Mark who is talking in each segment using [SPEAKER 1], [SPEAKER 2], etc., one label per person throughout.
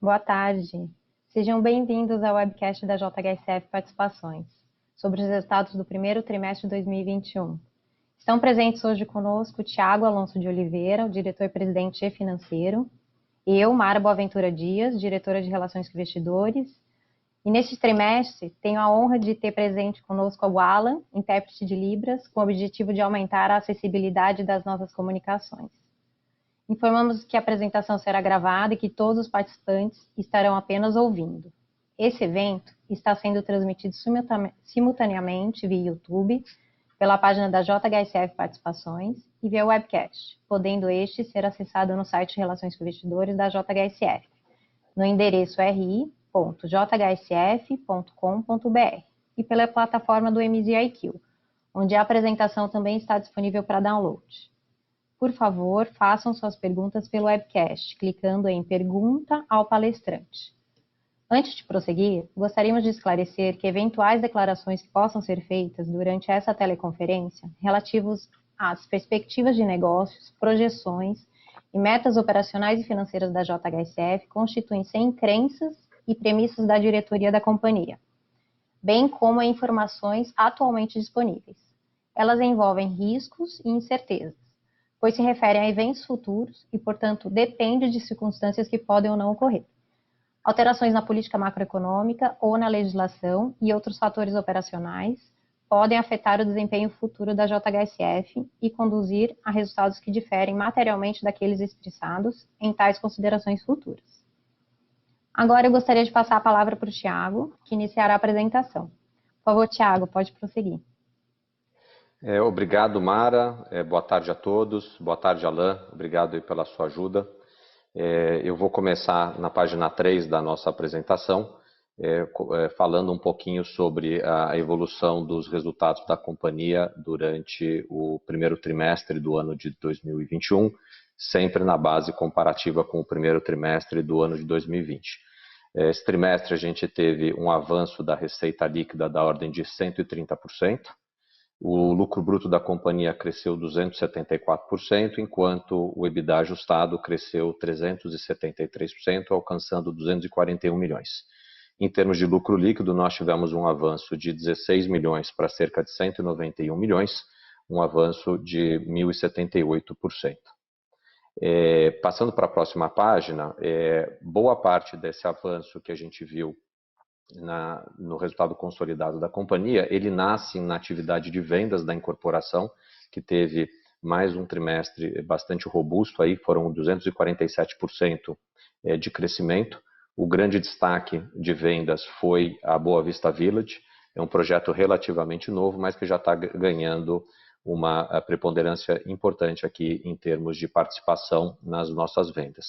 [SPEAKER 1] Boa tarde. Sejam bem-vindos ao webcast da JHSF Participações, sobre os resultados do primeiro trimestre de 2021. Estão presentes hoje conosco o Thiago Alonso de Oliveira, o diretor-presidente e financeiro, eu, Mara Boaventura Dias, diretora de Relações com Investidores, e neste trimestre tenho a honra de ter presente conosco o Alan, intérprete de Libras, com o objetivo de aumentar a acessibilidade das nossas comunicações. Informamos que a apresentação será gravada e que todos os participantes estarão apenas ouvindo. Esse evento está sendo transmitido simultaneamente via YouTube, pela página da JHSF Participações e via webcast, podendo este ser acessado no site de Relações com Investidores da JHSF, no endereço ri.jhsf.com.br e pela plataforma do MZIQ, onde a apresentação também está disponível para download. Por favor, façam suas perguntas pelo webcast, clicando em Pergunta ao Palestrante. Antes de prosseguir, gostaríamos de esclarecer que eventuais declarações que possam ser feitas durante essa teleconferência, relativos às perspectivas de negócios, projeções e metas operacionais e financeiras da JHSF, constituem-se em crenças e premissas da diretoria da companhia, bem como em informações atualmente disponíveis. Elas envolvem riscos e incertezas, pois se referem a eventos futuros e, portanto, depende de circunstâncias que podem ou não ocorrer. Alterações na política macroeconômica ou na legislação e outros fatores operacionais podem afetar o desempenho futuro da JHSF e conduzir a resultados que diferem materialmente daqueles expressados em tais considerações futuras. Agora eu gostaria de passar a palavra para o Thiago, que iniciará a apresentação. Por favor, Thiago, pode prosseguir.
[SPEAKER 2] Obrigado, Mara. Boa tarde a todos. Boa tarde, Alain. Obrigado aí pela sua ajuda. Eu vou começar na página 3 da nossa apresentação, falando um pouquinho sobre a evolução dos resultados da companhia durante o primeiro trimestre do ano de 2021, sempre na base comparativa com o primeiro trimestre do ano de 2020. Esse trimestre a gente teve um avanço da receita líquida da ordem de 130%, o lucro bruto da companhia cresceu 274%, enquanto o EBITDA ajustado cresceu 373%, alcançando 241 milhões. Em termos de lucro líquido, nós tivemos um avanço de 16 milhões para cerca de 191 milhões, um avanço de 1.078%. Passando para a próxima página, boa parte desse avanço que a gente viu no resultado consolidado da companhia, ele nasce na atividade de vendas da incorporação, que teve mais um trimestre bastante robusto, aí foram 247% de crescimento. O grande destaque de vendas foi a Boa Vista Village, é um projeto relativamente novo, mas que já está ganhando uma preponderância importante aqui em termos de participação nas nossas vendas.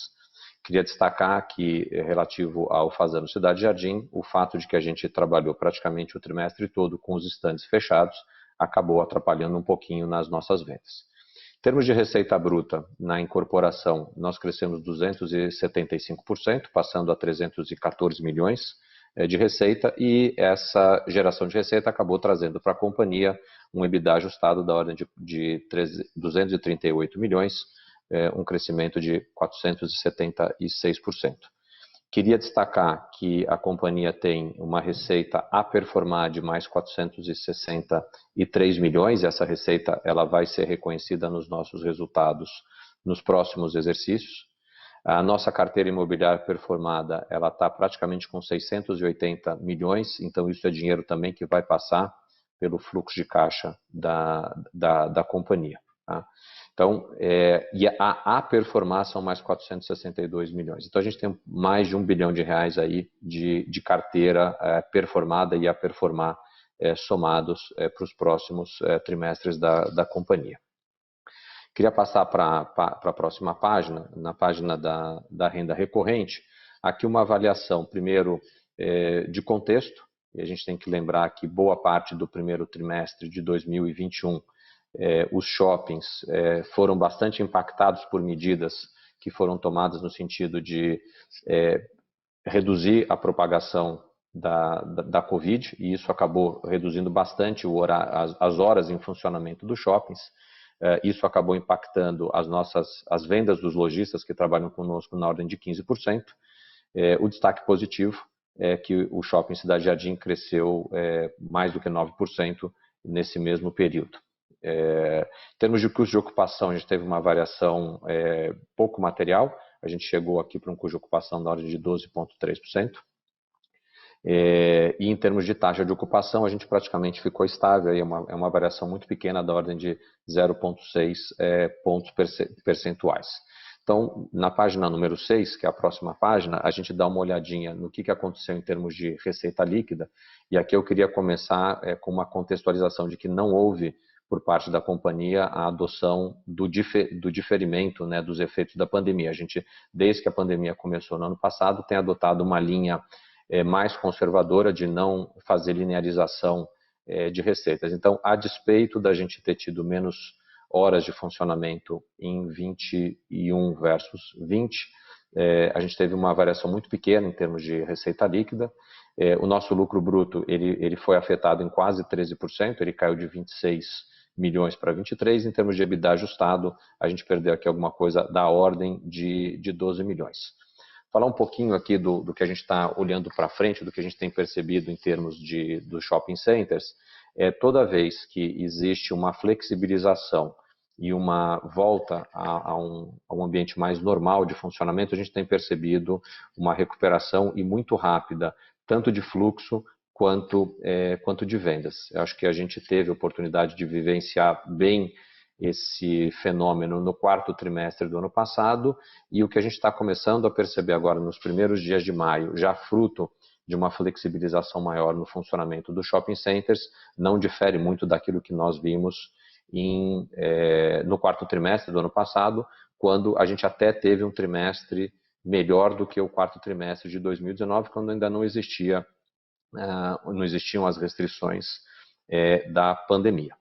[SPEAKER 2] Queria destacar que, relativo ao Fasano Cidade Jardim, o fato de que a gente trabalhou praticamente o trimestre todo com os estandes fechados, acabou atrapalhando um pouquinho nas nossas vendas. Em termos de receita bruta, na incorporação, nós crescemos 275%, passando a 314 milhões de receita, e essa geração de receita acabou trazendo para a companhia um EBITDA ajustado da ordem de 238 milhões, um crescimento de 476%. Queria destacar que a companhia tem uma receita a performar de mais 463 milhões, e essa receita ela vai ser reconhecida nos nossos resultados nos próximos exercícios. A nossa carteira imobiliária performada ela está praticamente com 680 milhões, então isso é dinheiro também que vai passar pelo fluxo de caixa da companhia. Tá? Então, e a performar são mais 462 milhões. Então, a gente tem mais de R$1 bilhão aí de carteira performada e a performar somados para os próximos trimestres da companhia. Queria passar para a próxima página, na página da renda recorrente. Aqui uma avaliação, primeiro, de contexto. E a gente tem que lembrar que boa parte do primeiro trimestre de 2021 os shoppings foram bastante impactados por medidas que foram tomadas no sentido de reduzir a propagação da Covid, e isso acabou reduzindo bastante as horas em funcionamento dos shoppings. Isso acabou impactando as vendas dos lojistas que trabalham conosco na ordem de 15%. O destaque positivo é que o Shopping Cidade Jardim cresceu mais do que 9% nesse mesmo período. Em termos de custo de ocupação, a gente teve uma variação pouco material, a gente chegou aqui para um custo de ocupação da ordem de 12,3%. E em termos de taxa de ocupação, a gente praticamente ficou estável, aí é uma variação muito pequena, da ordem de 0,6 pontos percentuais. Então, na página número 6, que é a próxima página, a gente dá uma olhadinha no que aconteceu em termos de receita líquida, e aqui eu queria começar com uma contextualização de que não houve, por parte da companhia, a adoção do diferimento, né, dos efeitos da pandemia. A gente, desde que a pandemia começou no ano passado, tem adotado uma linha mais conservadora de não fazer linearização de receitas. Então, a despeito da gente ter tido menos horas de funcionamento em 21 versus 20, a gente teve uma variação muito pequena em termos de receita líquida. O nosso lucro bruto ele foi afetado em quase 13%, ele caiu de 26 milhões para 23. Em termos de EBITDA ajustado, a gente perdeu aqui alguma coisa da ordem de 12 milhões. Falar um pouquinho aqui do que a gente está olhando para frente, do que a gente tem percebido em termos dos shopping centers. Toda vez que existe uma flexibilização e uma volta a um ambiente mais normal de funcionamento, a gente tem percebido uma recuperação e muito rápida, tanto de fluxo quanto de vendas. Eu acho que a gente teve a oportunidade de vivenciar bem esse fenômeno no quarto trimestre do ano passado, e o que a gente está começando a perceber agora nos primeiros dias de maio, já fruto de uma flexibilização maior no funcionamento dos shopping centers, não difere muito daquilo que nós vimos no quarto trimestre do ano passado, quando a gente até teve um trimestre melhor do que o quarto trimestre de 2019, quando ainda não existiam as restrições da pandemia.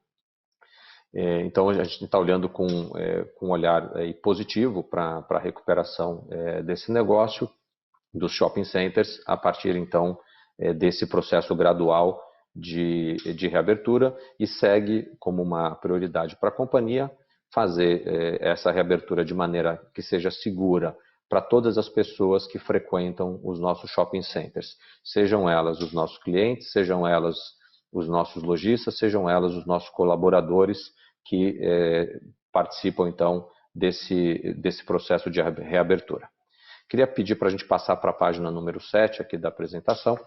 [SPEAKER 2] Então, a gente está olhando com um olhar positivo para a recuperação desse negócio, dos shopping centers, a partir, então, desse processo gradual de reabertura, e segue como uma prioridade para a companhia fazer essa reabertura de maneira que seja segura para todas as pessoas que frequentam os nossos shopping centers, sejam elas os nossos clientes, sejam elas os nossos lojistas, sejam elas os nossos colaboradores que participam, então, desse processo de reabertura. Queria pedir para a gente passar para a página número 7 aqui da apresentação,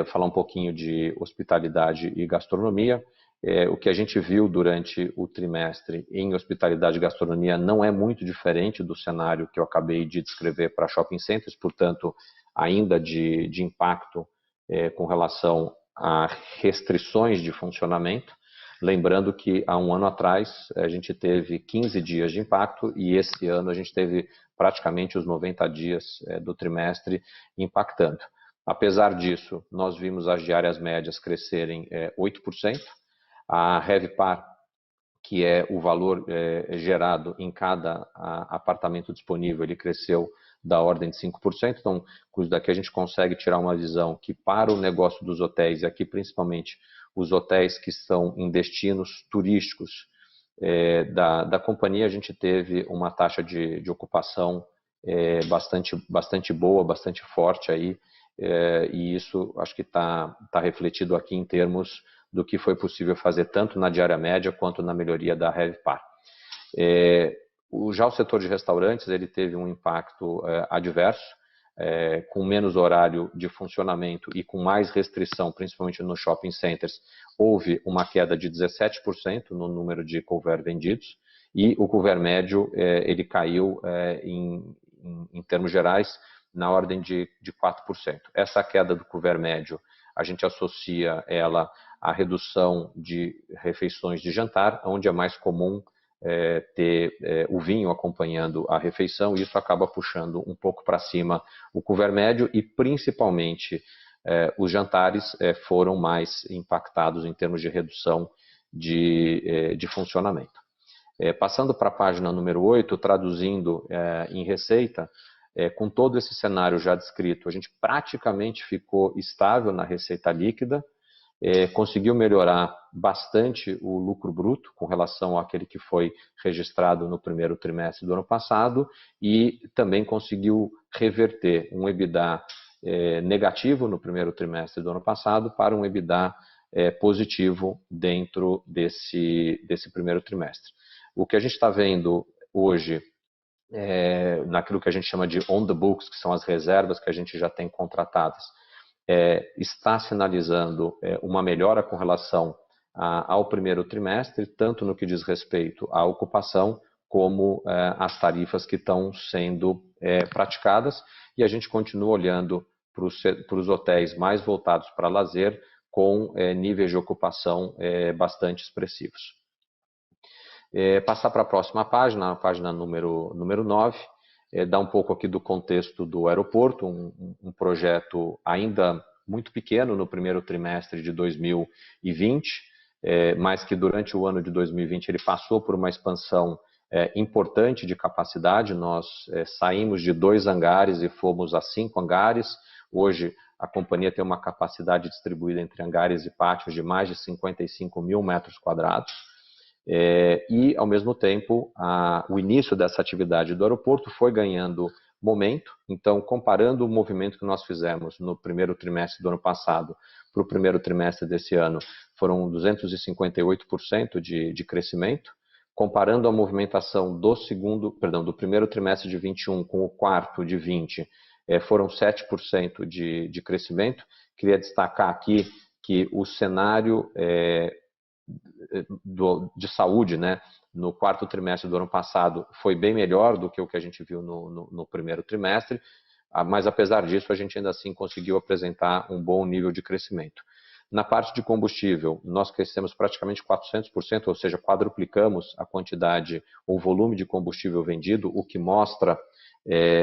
[SPEAKER 2] falar um pouquinho de hospitalidade e gastronomia. O que a gente viu durante o trimestre em hospitalidade e gastronomia não é muito diferente do cenário que eu acabei de descrever para shopping centers, portanto, ainda de impacto com relação a restrições de funcionamento. Lembrando que há um ano atrás a gente teve 15 dias de impacto e esse ano a gente teve praticamente os 90 dias do trimestre impactando. Apesar disso, nós vimos as diárias médias crescerem 8%, a RevPAR, que é o valor gerado em cada apartamento disponível, ele cresceu da ordem de 5%, então daqui a gente consegue tirar uma visão que para o negócio dos hotéis, e aqui principalmente os hotéis que estão em destinos turísticos da companhia, a gente teve uma taxa de ocupação bastante boa, bastante forte aí, e isso acho que está refletido aqui em termos do que foi possível fazer tanto na diária média quanto na melhoria da RevPAR. Já o setor de restaurantes, ele teve um impacto adverso, com menos horário de funcionamento e com mais restrição, principalmente nos shopping centers, houve uma queda de 17% no número de couvert vendidos, e o couvert médio ele caiu em termos gerais na ordem de 4%. Essa queda do couvert médio, a gente associa ela à redução de refeições de jantar, onde é mais comum ter o vinho acompanhando a refeição, e isso acaba puxando um pouco para cima o couvert médio, e principalmente os jantares foram mais impactados em termos de redução de funcionamento. Passando para a página número 8, traduzindo em receita, com todo esse cenário já descrito, a gente praticamente ficou estável na receita líquida, conseguiu melhorar bastante o lucro bruto com relação àquele que foi registrado no primeiro trimestre do ano passado e também conseguiu reverter um EBITDA negativo no primeiro trimestre do ano passado para um EBITDA positivo dentro desse primeiro trimestre. O que a gente está vendo hoje, naquilo que a gente chama de on the books, que são as reservas que a gente já tem contratadas, está sinalizando uma melhora com relação ao primeiro trimestre, tanto no que diz respeito à ocupação, como às tarifas que estão sendo praticadas, e a gente continua olhando para os hotéis mais voltados para lazer, com níveis de ocupação bastante expressivos. Passar para a próxima página, a página número 9, dar um pouco aqui do contexto do aeroporto, um projeto ainda muito pequeno no primeiro trimestre de 2020, mas que durante o ano de 2020 ele passou por uma expansão importante de capacidade. Nós saímos de 2 hangares e fomos a 5 hangares. Hoje a companhia tem uma capacidade distribuída entre hangares e pátios de mais de 55 mil metros quadrados. E, ao mesmo tempo, o início dessa atividade do aeroporto foi ganhando momento. Então, comparando o movimento que nós fizemos no primeiro trimestre do ano passado para o primeiro trimestre desse ano, foram 258% de crescimento. Comparando a movimentação do primeiro trimestre de 21 com o quarto de 20, foram 7% de crescimento. Queria destacar aqui que o cenário de saúde, né, no quarto trimestre do ano passado foi bem melhor do que o que a gente viu no primeiro trimestre, mas apesar disso a gente ainda assim conseguiu apresentar um bom nível de crescimento. Na parte de combustível, nós crescemos praticamente 400%, ou seja, quadruplicamos a quantidade ou volume de combustível vendido, o que mostra,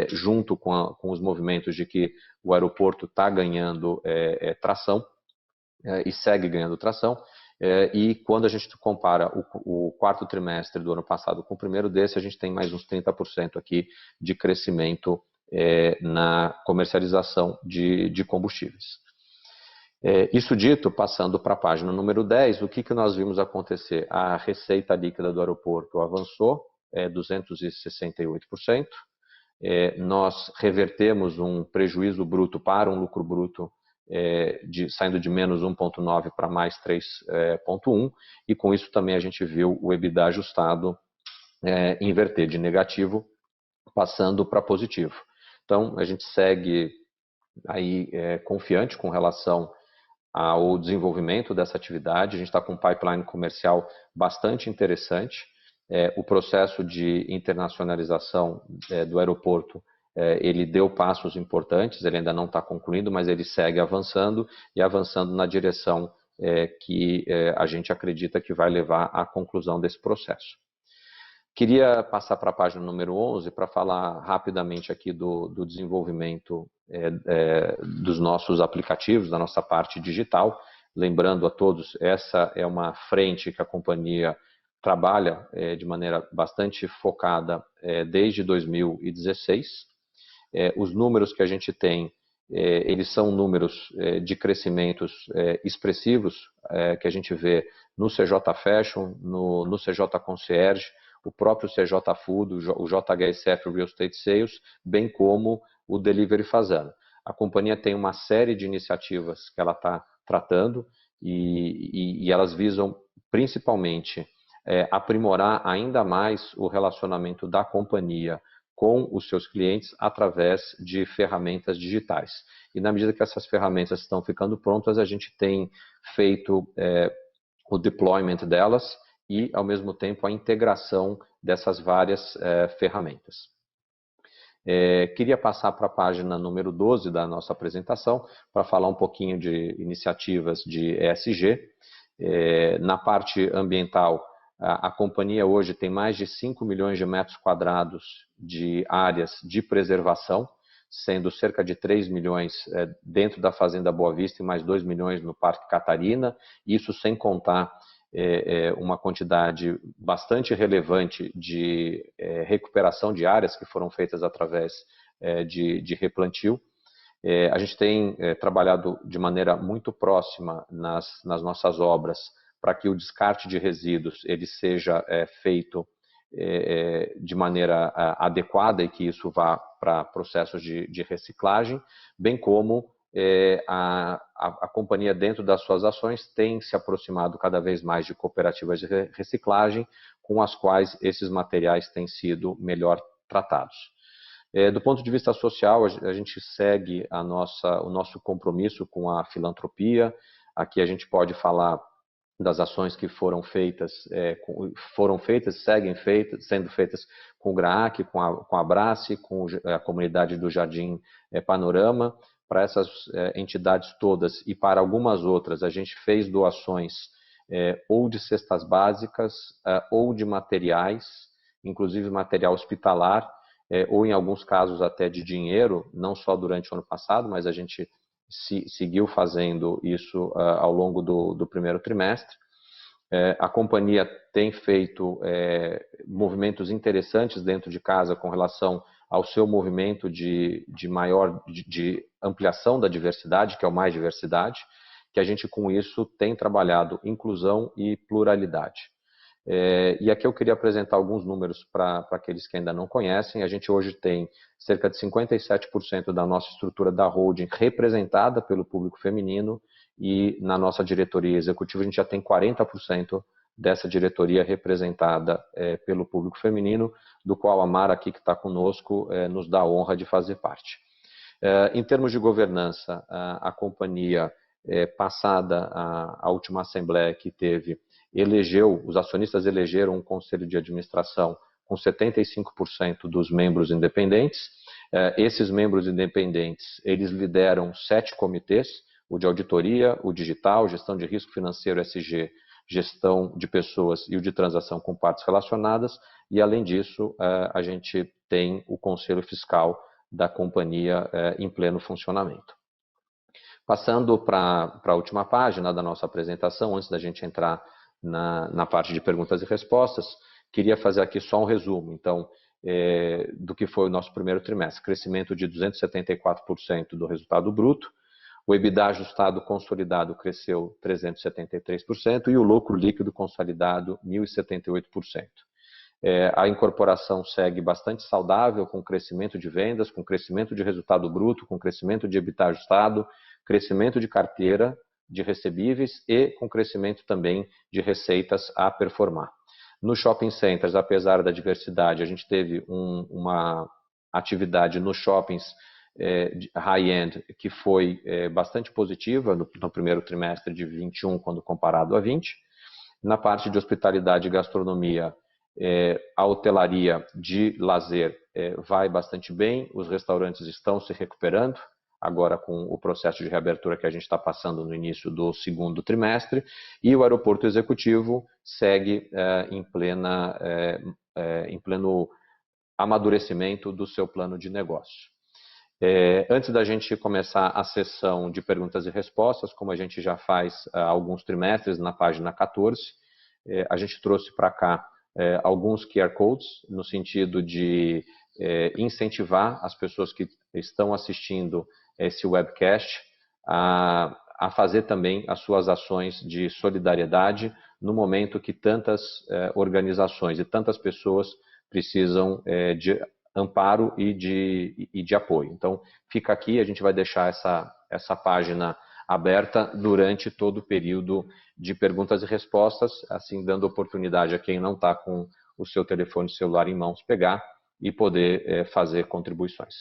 [SPEAKER 2] junto com os movimentos de que o aeroporto está ganhando tração e segue ganhando tração. E quando a gente compara o quarto trimestre do ano passado com o primeiro desse, a gente tem mais uns 30% aqui de crescimento na comercialização de combustíveis. Isso dito, passando para a página número 10, o que nós vimos acontecer? A receita líquida do aeroporto avançou 268%. Nós revertemos um prejuízo bruto para um lucro bruto saindo de menos 1,9 para mais 3,1, e com isso também a gente viu o EBITDA ajustado inverter de negativo, passando para positivo. Então, a gente segue aí confiante com relação ao desenvolvimento dessa atividade. A gente está com um pipeline comercial bastante interessante. O processo de internacionalização do aeroporto, ele deu passos importantes, ele ainda não está concluindo, mas ele segue avançando e avançando na direção que a gente acredita que vai levar à conclusão desse processo. Queria passar para a página número 11 para falar rapidamente aqui do desenvolvimento dos nossos aplicativos, da nossa parte digital. Lembrando a todos, essa é uma frente que a companhia trabalha de maneira bastante focada desde 2016. Os números que a gente tem, eles são números de crescimentos expressivos que a gente vê no CJ Fashion, no CJ Concierge, o próprio CJ Food, o JHSF Real Estate Sales, bem como o Delivery Fazano. A companhia tem uma série de iniciativas que ela está tratando e elas visam principalmente aprimorar ainda mais o relacionamento da companhia com os seus clientes através de ferramentas digitais. E na medida que essas ferramentas estão ficando prontas, a gente tem feito o deployment delas e, ao mesmo tempo, a integração dessas várias ferramentas. Queria passar para a página número 12 da nossa apresentação para falar um pouquinho de iniciativas de ESG. Na parte ambiental, a companhia hoje tem mais de 5 milhões de metros quadrados de áreas de preservação, sendo cerca de 3 milhões dentro da Fazenda Boa Vista e mais 2 milhões no Parque Catarina, isso sem contar uma quantidade bastante relevante de recuperação de áreas que foram feitas através de replantio. A gente tem trabalhado de maneira muito próxima nas nossas obras para que o descarte de resíduos ele seja feito de maneira adequada e que isso vá para processos de reciclagem, bem como a companhia, dentro das suas ações, tem se aproximado cada vez mais de cooperativas de reciclagem, com as quais esses materiais têm sido melhor tratados. Do ponto de vista social, a gente segue o nosso compromisso com a filantropia. Aqui a gente pode falar das ações que foram feitas, seguem sendo feitas com o GRAAC, com a Abrace, com a comunidade do Jardim Panorama. Para essas entidades todas e para algumas outras, a gente fez doações ou de cestas básicas ou de materiais, inclusive material hospitalar, ou em alguns casos até de dinheiro, não só durante o ano passado, mas a gente seguiu fazendo isso ao longo do primeiro trimestre. A companhia tem feito movimentos interessantes dentro de casa com relação ao seu movimento de ampliação da diversidade, que é o Mais Diversidade, que a gente com isso tem trabalhado inclusão e pluralidade. E aqui eu queria apresentar alguns números para aqueles que ainda não conhecem. A gente hoje tem cerca de 57% da nossa estrutura da holding representada pelo público feminino e na nossa diretoria executiva a gente já tem 40% dessa diretoria representada pelo público feminino, do qual a Mara aqui que está conosco nos dá a honra de fazer parte. Em termos de governança, a companhia, passada a última assembleia que teve, os acionistas elegeram um conselho de administração com 75% dos membros independentes. Esses membros independentes, eles lideram 7 comitês, o de auditoria, o digital, gestão de risco financeiro, SG, gestão de pessoas e o de transação com partes relacionadas, e além disso, a gente tem o conselho fiscal da companhia em pleno funcionamento. Passando para a última página da nossa apresentação, antes da gente entrar na parte de perguntas e respostas, queria fazer aqui só um resumo, então, do que foi o nosso primeiro trimestre. Crescimento de 274% do resultado bruto, o EBITDA ajustado consolidado cresceu 373% e o lucro líquido consolidado 1.078%. A incorporação segue bastante saudável, com crescimento de vendas, com crescimento de resultado bruto, com crescimento de EBITDA ajustado, crescimento de carteira de recebíveis e com crescimento também de receitas a performar. No shopping centers, apesar da diversidade, a gente teve uma atividade nos shoppings high-end que foi bastante positiva no primeiro trimestre de 21, quando comparado a 20. Na parte de hospitalidade e gastronomia, a hotelaria de lazer vai bastante bem, os restaurantes estão se recuperando, agora com o processo de reabertura que a gente está passando no início do segundo trimestre, e o aeroporto executivo segue em pleno amadurecimento do seu plano de negócio. Antes da gente começar a sessão de perguntas e respostas, como a gente já faz há alguns trimestres, na página 14, a gente trouxe para cá alguns QR Codes, no sentido de incentivar as pessoas que estão assistindo esse webcast a fazer também as suas ações de solidariedade no momento que tantas organizações e tantas pessoas precisam de amparo e de apoio. Então, fica aqui, a gente vai deixar essa página aberta durante todo o período de perguntas e respostas, assim dando oportunidade a quem não está com o seu telefone celular em mãos pegar e poder fazer contribuições.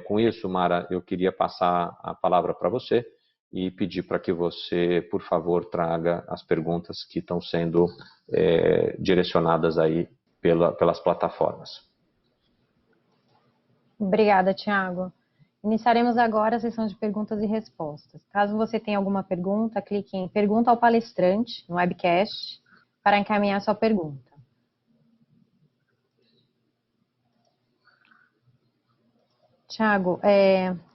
[SPEAKER 2] Com isso, Mara, eu queria passar a palavra para você e pedir para que você, por favor, traga as perguntas que estão sendo direcionadas aí pelas plataformas.
[SPEAKER 1] Obrigada, Tiago. Iniciaremos agora a sessão de perguntas e respostas. Caso você tenha alguma pergunta, clique em Pergunta ao palestrante no webcast para encaminhar sua pergunta. Tiago,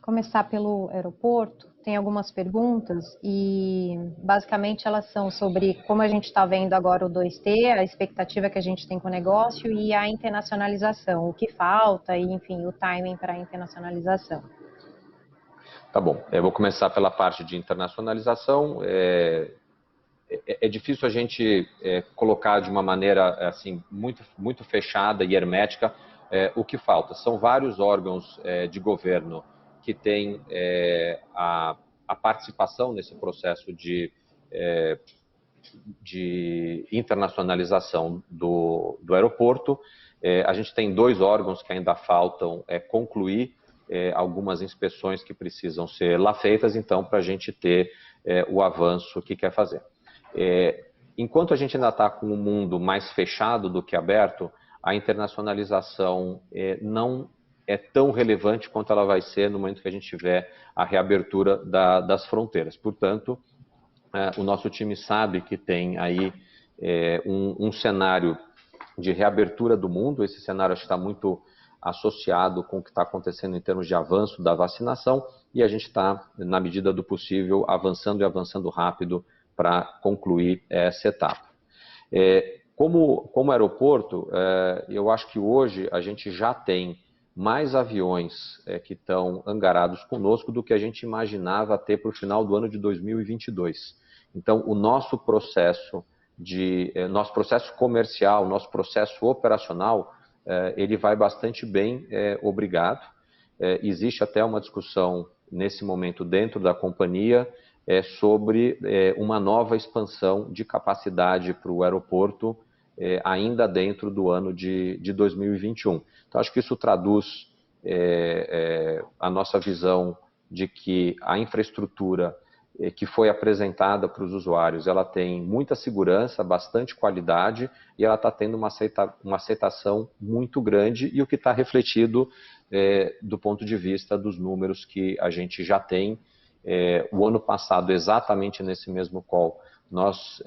[SPEAKER 1] começar pelo aeroporto, tem algumas perguntas e basicamente elas são sobre como a gente está vendo agora o 2T, a expectativa que a gente tem com o negócio e a internacionalização, o que falta e, enfim, o timing para a internacionalização.
[SPEAKER 2] Tá bom, eu vou começar pela parte de internacionalização. É difícil a gente colocar de uma maneira assim muito fechada e hermética o que falta. São vários órgãos de governo que têm a participação nesse processo de internacionalização do aeroporto. A gente tem 2 órgãos que ainda faltam concluir algumas inspeções que precisam ser lá feitas, então, para a gente ter o avanço que quer fazer. Enquanto a gente ainda está com um mundo mais fechado do que aberto, a internacionalização não é tão relevante quanto ela vai ser no momento que a gente tiver a reabertura das fronteiras. Portanto, o nosso time sabe que tem aí um cenário de reabertura do mundo. Esse cenário está muito associado com o que está acontecendo em termos de avanço da vacinação, e a gente está, na medida do possível, avançando e avançando rápido para concluir essa etapa. Como aeroporto, eu acho que hoje a gente já tem mais aviões que estão angarados conosco do que a gente imaginava ter para o final do ano de 2022. Então, o nosso processo comercial, nosso processo operacional, ele vai bastante bem, obrigado. Existe até uma discussão nesse momento dentro da companhia sobre uma nova expansão de capacidade para o aeroporto ainda dentro do ano de 2021. Então, acho que isso traduz a nossa visão de que a infraestrutura que foi apresentada para os usuários, ela tem muita segurança, bastante qualidade, e ela está tendo uma aceitação muito grande, e o que está refletido do ponto de vista dos números que a gente já tem. O ano passado, exatamente nesse mesmo call, nós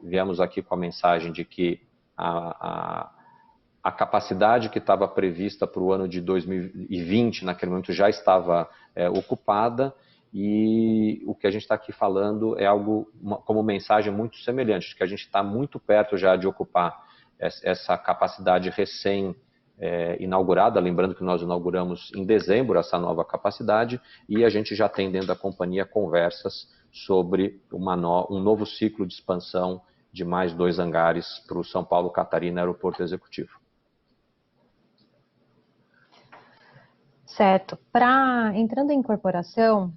[SPEAKER 2] viemos aqui com a mensagem de que a capacidade que estava prevista para o ano de 2020, naquele momento, já estava ocupada, e o que a gente está aqui falando é algo como mensagem muito semelhante, que a gente está muito perto já de ocupar essa capacidade recém-inaugurada, lembrando que nós inauguramos em dezembro essa nova capacidade, e a gente já tem dentro da companhia conversas sobre um novo ciclo de expansão de mais 2 hangares para o São Paulo Catarina Aeroporto Executivo.
[SPEAKER 1] Certo. Entrando em incorporação,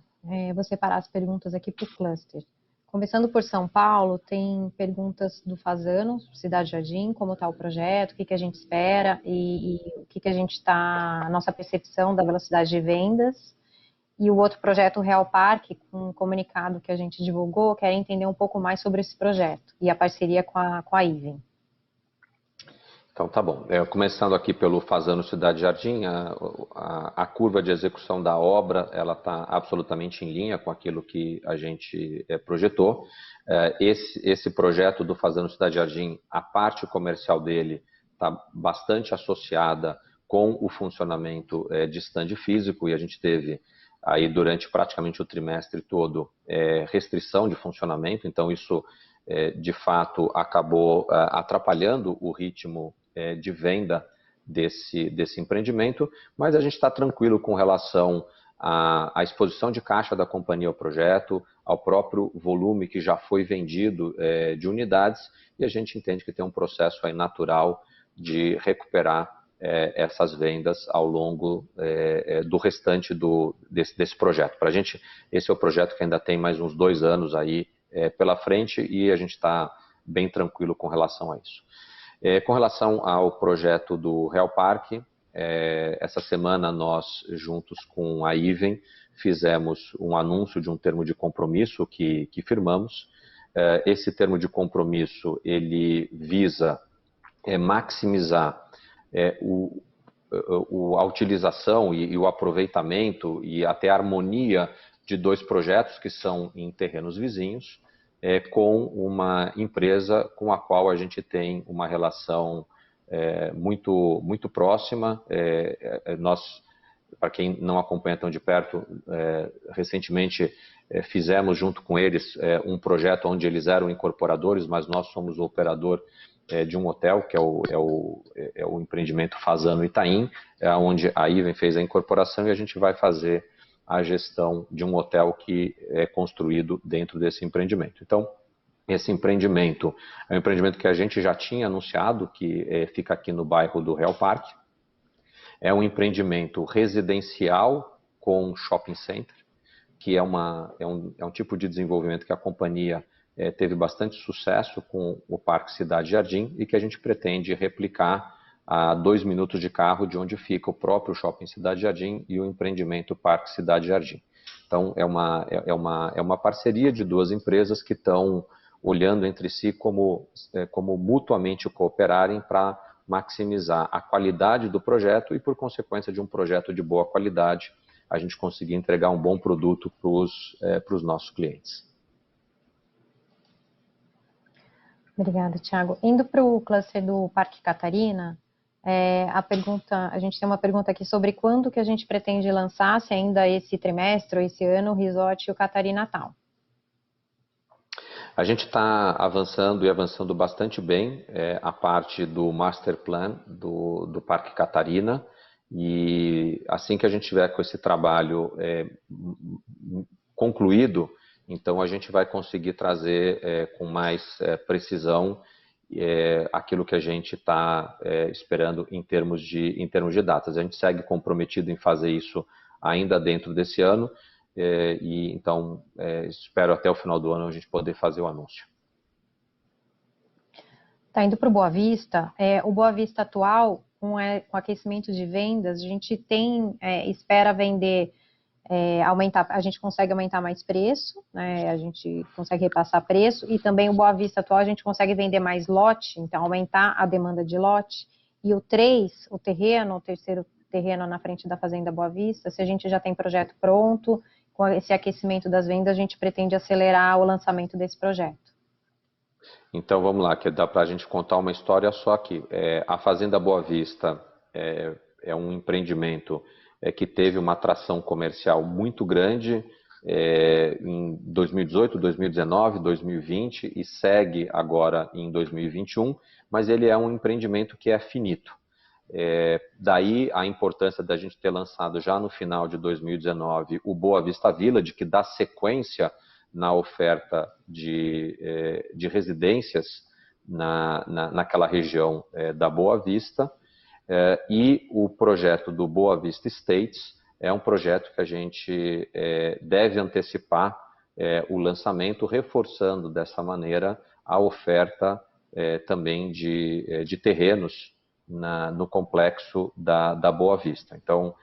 [SPEAKER 1] vou separar as perguntas aqui por cluster. Começando por São Paulo, tem perguntas do Fazano, Cidade Jardim, como está o projeto, o que a gente espera e o que a gente está, a nossa percepção da velocidade de vendas. E o outro projeto, o Real Parque, com um comunicado que a gente divulgou, quer entender um pouco mais sobre esse projeto e a parceria com a Iven.
[SPEAKER 2] Então, tá bom. Começando aqui pelo Fazano Cidade Jardim, a curva de execução da obra, ela está absolutamente em linha com aquilo que a gente projetou. Esse projeto do Fazano Cidade Jardim, a parte comercial dele está bastante associada com o funcionamento de stand físico, e a gente teve aí durante praticamente o trimestre todo restrição de funcionamento, então isso de fato acabou atrapalhando o ritmo de venda desse empreendimento, mas a gente está tranquilo com relação à exposição de caixa da companhia ao projeto, ao próprio volume que já foi vendido de unidades, e a gente entende que tem um processo aí natural de recuperar essas vendas ao longo do restante desse projeto. Para a gente, esse é o projeto que ainda tem mais uns 2 anos aí pela frente, e a gente está bem tranquilo com relação a isso. Com relação ao projeto do Real Parque, essa semana nós, juntos com a Iven, fizemos um anúncio de um termo de compromisso que firmamos. Esse termo de compromisso, ele visa maximizar a utilização e o aproveitamento e até a harmonia de 2 projetos que são em terrenos vizinhos, com uma empresa com a qual a gente tem uma relação muito próxima. Nós, para quem não acompanha tão de perto, recentemente fizemos junto com eles um projeto onde eles eram incorporadores, mas nós somos o operador de um hotel, que é o empreendimento Fazano Itaim, onde a Iven fez a incorporação, e a gente vai fazer a gestão de um hotel que é construído dentro desse empreendimento. Então, esse empreendimento é um empreendimento que a gente já tinha anunciado, que fica aqui no bairro do Real Parque. É um empreendimento residencial com shopping center, que é um tipo de desenvolvimento que a companhia teve bastante sucesso com o Parque Cidade Jardim e que a gente pretende replicar a 2 minutos de carro de onde fica o próprio Shopping Cidade Jardim e o empreendimento Parque Cidade Jardim. Então, é uma parceria de duas empresas que estão olhando entre si como mutuamente cooperarem para maximizar a qualidade do projeto e, por consequência de um projeto de boa qualidade, a gente conseguir entregar um bom produto para os nossos clientes.
[SPEAKER 1] Obrigada, Thiago. Indo para o cluster do Parque Catarina, a gente tem uma pergunta aqui sobre quando que a gente pretende lançar, se ainda esse trimestre ou esse ano, o Resort e o Catarina Town.
[SPEAKER 2] A gente está avançando e avançando bastante bem a parte do Master Plan do Parque Catarina, e assim que a gente tiver com esse trabalho concluído, então a gente vai conseguir trazer com mais precisão aquilo que a gente está esperando em termos de datas. A gente segue comprometido em fazer isso ainda dentro desse ano, e então espero até o final do ano a gente poder fazer o anúncio.
[SPEAKER 1] Tá indo para o Boa Vista. O Boa Vista atual, com aquecimento de vendas, a gente espera vender, aumentar, a gente consegue aumentar mais preço, né? A gente consegue repassar preço, e também o Boa Vista atual a gente consegue vender mais lote, então aumentar a demanda de lote. E o 3, o terceiro terreno na frente da Fazenda Boa Vista, se a gente já tem projeto pronto, com esse aquecimento das vendas, a gente pretende acelerar o lançamento desse projeto.
[SPEAKER 2] Então vamos lá, que dá para a gente contar uma história só aqui. A Fazenda Boa Vista é um empreendimento que teve uma atração comercial muito grande em 2018, 2019, 2020 e segue agora em 2021, mas ele é um empreendimento que é finito. Daí a importância da gente ter lançado já no final de 2019 o Boa Vista Village, que dá sequência na oferta de residências naquela região da Boa Vista, e o projeto do Boa Vista Estates é um projeto que a gente deve antecipar o lançamento, reforçando dessa maneira a oferta também de terrenos no complexo da Boa Vista. Então,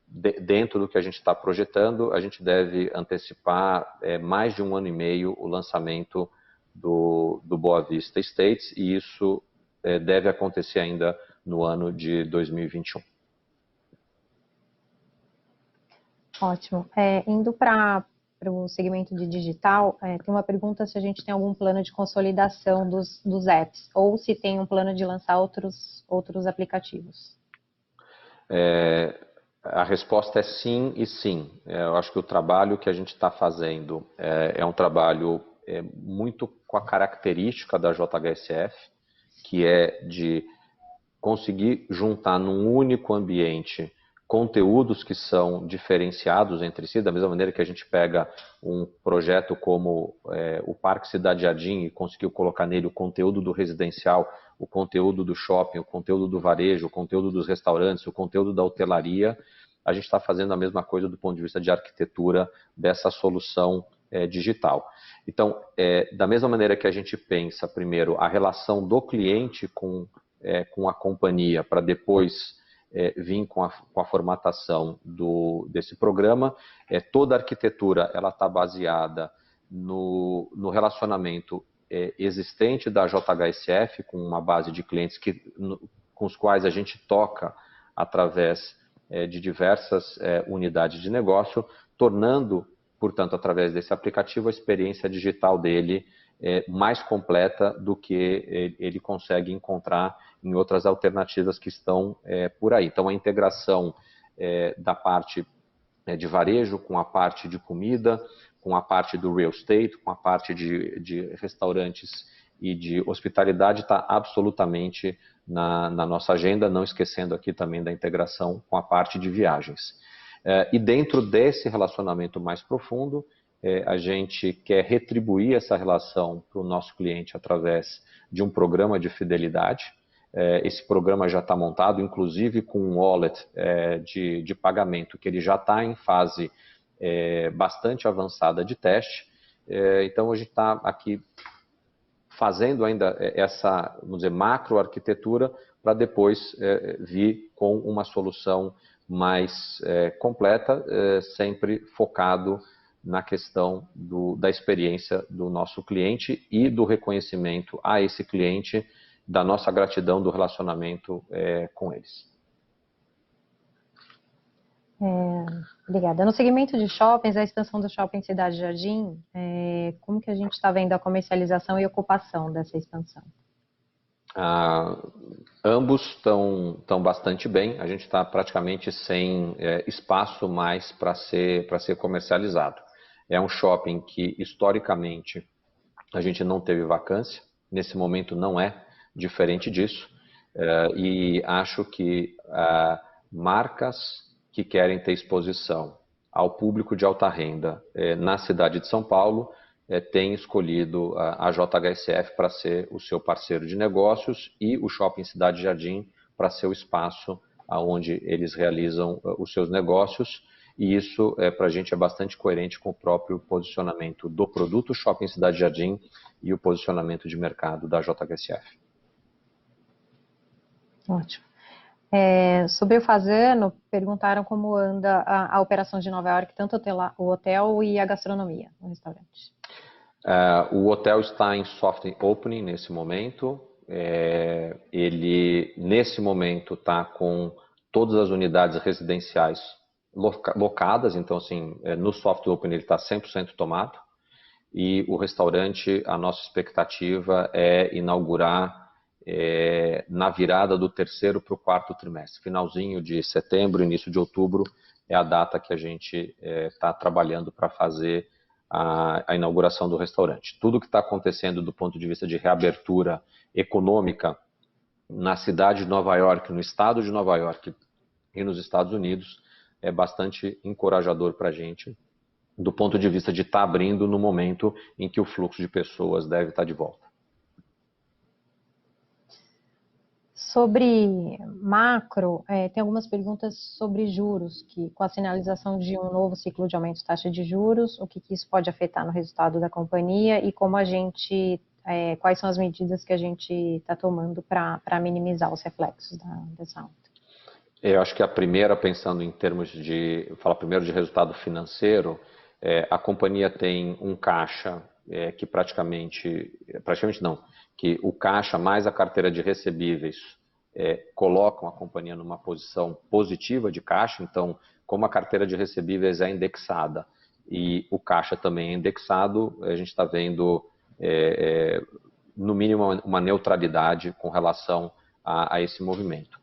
[SPEAKER 2] dentro do que a gente está projetando, a gente deve antecipar mais de 1 ano e meio o lançamento do Boa Vista Estates, e isso deve acontecer ainda no ano de 2021.
[SPEAKER 1] Ótimo. Indo para o segmento de digital, tem uma pergunta se a gente tem algum plano de consolidação dos apps, ou se tem um plano de lançar outros aplicativos.
[SPEAKER 2] A resposta é sim e sim. Eu acho que o trabalho que a gente está fazendo é um trabalho muito com a característica da JHSF, que é de conseguir juntar num único ambiente conteúdos que são diferenciados entre si, da mesma maneira que a gente pega um projeto como o Parque Cidade Jardim e conseguiu colocar nele o conteúdo do residencial, o conteúdo do shopping, o conteúdo do varejo, o conteúdo dos restaurantes, o conteúdo da hotelaria. A gente está fazendo a mesma coisa do ponto de vista de arquitetura dessa solução digital. Então, da mesma maneira que a gente pensa, primeiro, a relação do cliente com a companhia, para depois vir com a formatação desse programa, toda a arquitetura está baseada no relacionamento existente da JHSF, com uma base de clientes com os quais a gente toca através de diversas unidades de negócio, tornando, portanto, através desse aplicativo, a experiência digital dele mais completa do que ele consegue encontrar em outras alternativas que estão por aí. Então, a integração da parte de varejo com a parte de comida, com a parte do real estate, com a parte de restaurantes e de hospitalidade está absolutamente na nossa agenda, não esquecendo aqui também da integração com a parte de viagens. E dentro desse relacionamento mais profundo, a gente quer retribuir essa relação para o nosso cliente através de um programa de fidelidade. Esse programa já está montado, inclusive com um wallet de pagamento, que ele já está em fase bastante avançada de teste. Então, a gente está aqui fazendo ainda essa, vamos dizer, macroarquitetura para depois vir com uma solução mais completa, sempre focado na questão da experiência do nosso cliente e do reconhecimento a esse cliente da nossa gratidão do relacionamento com eles.
[SPEAKER 1] Obrigada. No segmento de shoppings, a expansão do Shopping Cidade Jardim, como que a gente está vendo a comercialização e ocupação dessa expansão?
[SPEAKER 2] Ambos estão bastante bem. A gente está praticamente sem espaço mais para ser comercializado. É um shopping que, historicamente, a gente não teve vacância. Nesse momento não é diferente disso. E acho que marcas que querem ter exposição ao público de alta renda na cidade de São Paulo têm escolhido a JHSF para ser o seu parceiro de negócios e o Shopping Cidade Jardim para ser o espaço onde eles realizam os seus negócios. E isso, para a gente, é bastante coerente com o próprio posicionamento do produto Shopping Cidade Jardim e o posicionamento de mercado da JHSF.
[SPEAKER 1] Ótimo. Sobre o Fasano, perguntaram como anda a operação de Nova York, tanto o hotel e a gastronomia no restaurante.
[SPEAKER 2] O hotel está em soft opening nesse momento. Ele, nesse momento, está com todas as unidades residenciais locadas, então, assim, no soft opening ele está 100% tomado. E o restaurante, a nossa expectativa é inaugurar na virada do terceiro para o quarto trimestre. Finalzinho de setembro, início de outubro, é a data que a gente está trabalhando para fazer a inauguração do restaurante. Tudo que está acontecendo do ponto de vista de reabertura econômica na cidade de Nova York, no estado de Nova York e nos Estados Unidos, é bastante encorajador para a gente, do ponto de vista de estar abrindo no momento em que o fluxo de pessoas deve estar de volta.
[SPEAKER 1] Sobre macro, tem algumas perguntas sobre juros, que com a sinalização de um novo ciclo de aumento de taxa de juros, o que isso pode afetar no resultado da companhia e como a gente, quais são as medidas que a gente está tomando para minimizar os reflexos dessa alta.
[SPEAKER 2] Eu acho que a primeira, pensando em termos de, falar primeiro de resultado financeiro, a companhia tem um caixa que praticamente não, que o caixa mais a carteira de recebíveis colocam a companhia numa posição positiva de caixa. Então, como a carteira de recebíveis é indexada e o caixa também é indexado, a gente está vendo, no mínimo, uma neutralidade com relação a esse movimento.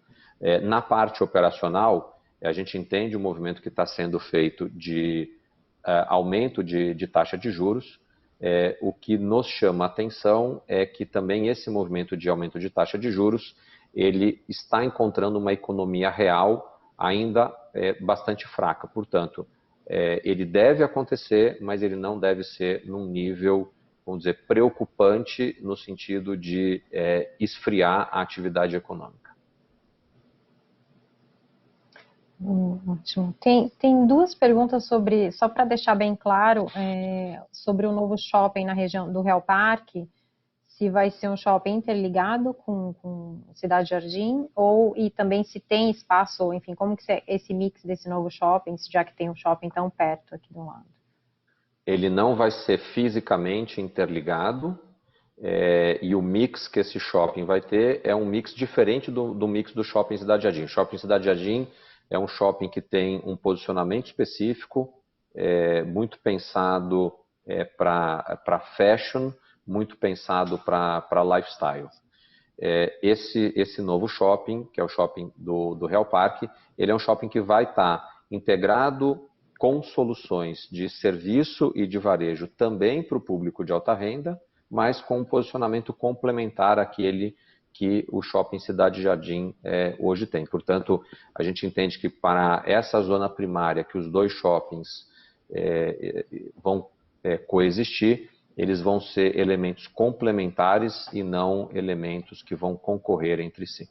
[SPEAKER 2] Na parte operacional, a gente entende o movimento que está sendo feito de aumento de taxa de juros. O que nos chama a atenção é que também esse movimento de aumento de taxa de juros, ele está encontrando uma economia real ainda bastante fraca. Portanto, ele deve acontecer, mas ele não deve ser num nível, vamos dizer, preocupante no sentido de esfriar a atividade econômica.
[SPEAKER 1] Ótimo. Tem duas perguntas sobre, só para deixar bem claro, sobre o novo shopping na região do Real Parque, se vai ser um shopping interligado com Cidade Jardim, e também se tem espaço, enfim, como que é esse mix desse novo shopping, já que tem um shopping tão perto aqui do lado.
[SPEAKER 2] Ele não vai ser fisicamente interligado, e o mix que esse shopping vai ter é um mix diferente do mix do shopping Cidade Jardim. Shopping Cidade Jardim é um shopping que tem um posicionamento específico, muito pensado para fashion, muito pensado para lifestyle. Esse novo shopping, que é o shopping do Real Parque, ele é um shopping que vai estar integrado com soluções de serviço e de varejo também para o público de alta renda, mas com um posicionamento complementar àquele que o Shopping Cidade Jardim hoje tem. Portanto, a gente entende que para essa zona primária, que os dois shoppings vão coexistir, eles vão ser elementos complementares e não elementos que vão concorrer entre si.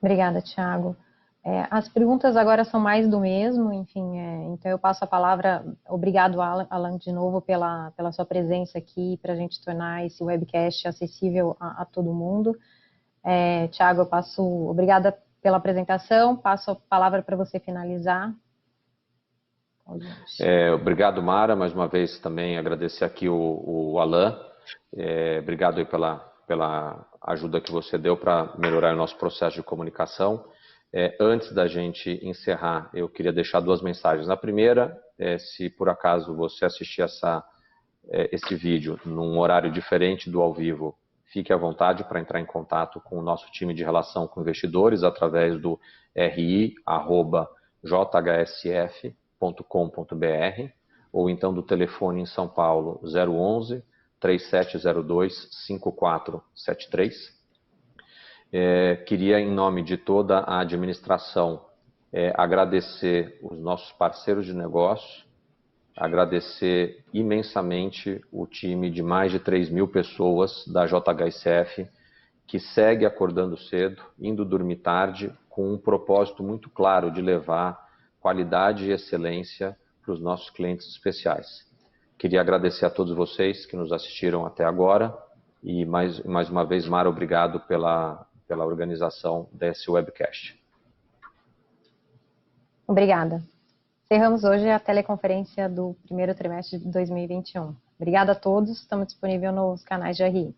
[SPEAKER 1] Obrigada, Thiago. As perguntas agora são mais do mesmo, enfim, então eu passo a palavra. Obrigado, Alan, de novo pela sua presença aqui, para a gente tornar esse webcast acessível a todo mundo. Thiago, obrigada pela apresentação, passo a palavra para você finalizar.
[SPEAKER 2] Obrigado, Mara, mais uma vez também agradecer aqui o Alan, obrigado aí pela ajuda que você deu para melhorar o nosso processo de comunicação. Antes da gente encerrar, eu queria deixar duas mensagens. Na primeira, se por acaso você assistir esse vídeo num horário diferente do ao vivo, fique à vontade para entrar em contato com o nosso time de relação com investidores através do ri@jhsf.com.br ou então do telefone em São Paulo 011 3702 5473. Queria, em nome de toda a administração, agradecer os nossos parceiros de negócio, agradecer imensamente o time de mais de 3.000 pessoas da JHSF, que segue acordando cedo, indo dormir tarde, com um propósito muito claro de levar qualidade e excelência para os nossos clientes especiais. Queria agradecer a todos vocês que nos assistiram até agora e mais uma vez, Mara, obrigado pela organização desse webcast.
[SPEAKER 1] Obrigada. Encerramos hoje a teleconferência do primeiro trimestre de 2021. Obrigada a todos, estamos disponíveis nos canais de RI.